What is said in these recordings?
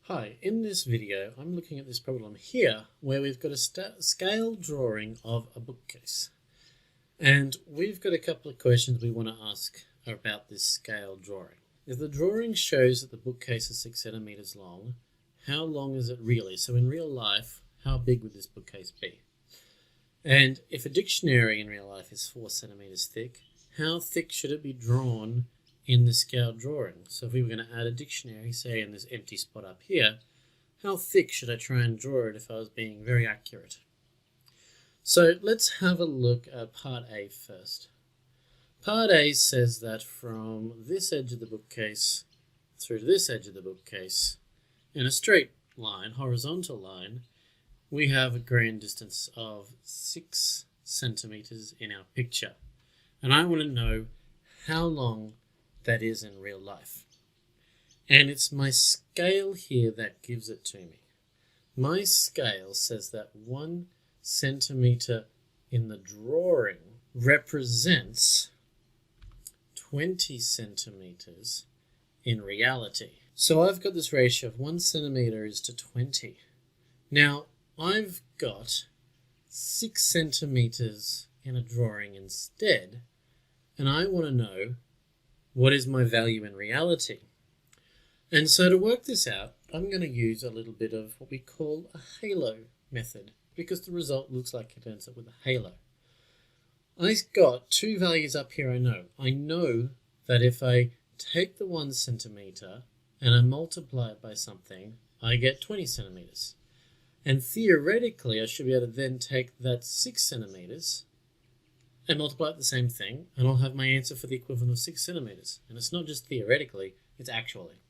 Hi, in this video I'm looking at this problem here where we've got a scale drawing of a bookcase. And we've got a couple of questions we want to ask about this scale drawing. If the drawing shows that the bookcase is 6 centimeters long, how long is it really? So in real life, how big would this bookcase be? And if a dictionary in real life is 4 centimeters thick, how thick should it be drawn in the scale drawing? So if we were going to add a dictionary, say in this empty spot up here, how thick should I try and draw it if I was being very accurate? So let's have a look at part A first. Part A says that from this edge of the bookcase through to this edge of the bookcase, in a straight line, horizontal line, we have a grand distance of 6 centimeters in our picture. And I want to know how long that is in real life. And it's my scale here that gives it to me. My scale says that 1 centimeter in the drawing represents 20 centimeters in reality. So I've got this ratio of 1 centimeter is to 20. Now I've got 6 centimeters in a drawing instead, and I want to know what is my value in reality. And so to work this out, I'm going to use a little bit of what we call a halo method, because the result looks like it ends up with a halo. I've got two values up here I know. I know that if I take the 1 centimeter and I multiply it by something, I get 20 centimeters. And theoretically, I should be able to then take that 6 centimeters and multiply it the same thing, and I'll have my answer for the equivalent of 6 centimeters. And it's not just theoretically, it's actually.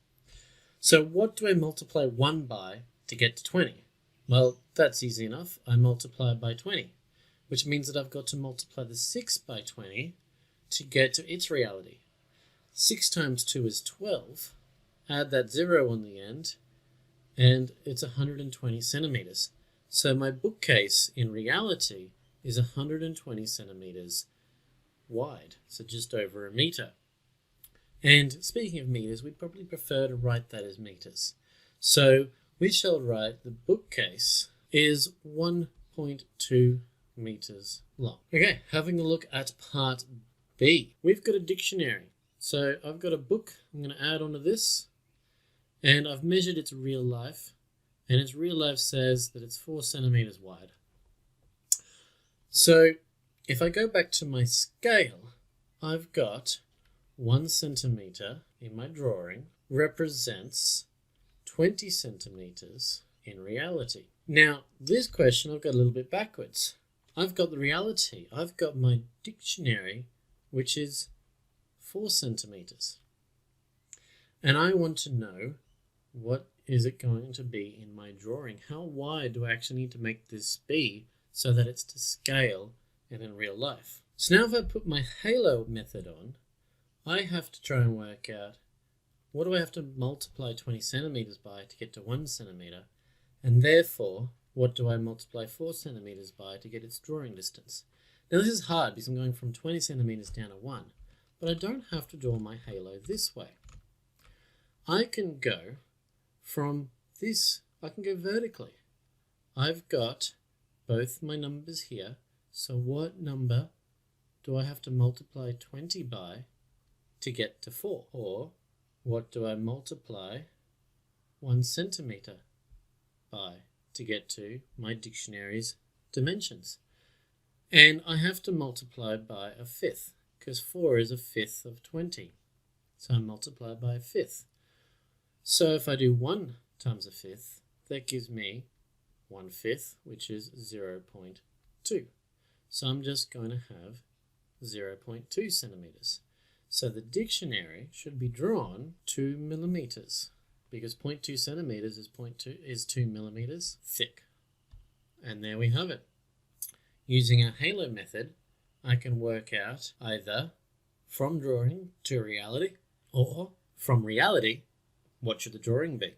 So what do I multiply 1 by to get to 20? Well, that's easy enough. I multiply by 20, which means that I've got to multiply the 6 by 20 to get to its reality. 6 times 2 is 12. Add that 0 on the end, and it's 120 centimeters. So my bookcase in reality is 120 centimeters wide, so just over a meter. And speaking of meters, we'd probably prefer to write that as meters. So we shall write the bookcase is 1.2 meters long. Okay, having a look at part B. We've got a dictionary. So I've got a book I'm going to add onto this, and I've measured its real life, and its real life says that it's 4 centimeters wide. So if I go back to my scale, I've got 1 centimeter in my drawing represents 20 centimeters in reality. Now, this question I've got a little bit backwards. I've got the reality. I've got my dictionary, which is 4 centimeters. And I want to know what is it going to be in my drawing. How wide do I actually need to make this be so that it's to scale and in real life? So now if I put my halo method on, I have to try and work out what do I have to multiply 20 centimeters by to get to 1 centimeter, and therefore what do I multiply 4 centimeters by to get its drawing distance. Now this is hard because I'm going from 20 centimeters down to 1, but I don't have to draw my halo this way. I can go from this, I can go vertically. I've got both my numbers here, so what number do I have to multiply 20 by to get to 4? Or what do I multiply 1 centimeter by to get to my dictionary's dimensions? And I have to multiply by a fifth, because 4 is a fifth of 20. So I multiply by a fifth. So if I do 1 times a fifth, that gives me 1/5, which is 0.2. So I'm just going to have 0.2 centimeters. So the dictionary should be drawn 2 millimeters, because 0.2 centimeters is 2 millimeters thick. And there we have it. Using a halo method, I can work out either from drawing to reality, or from reality, what should the drawing be?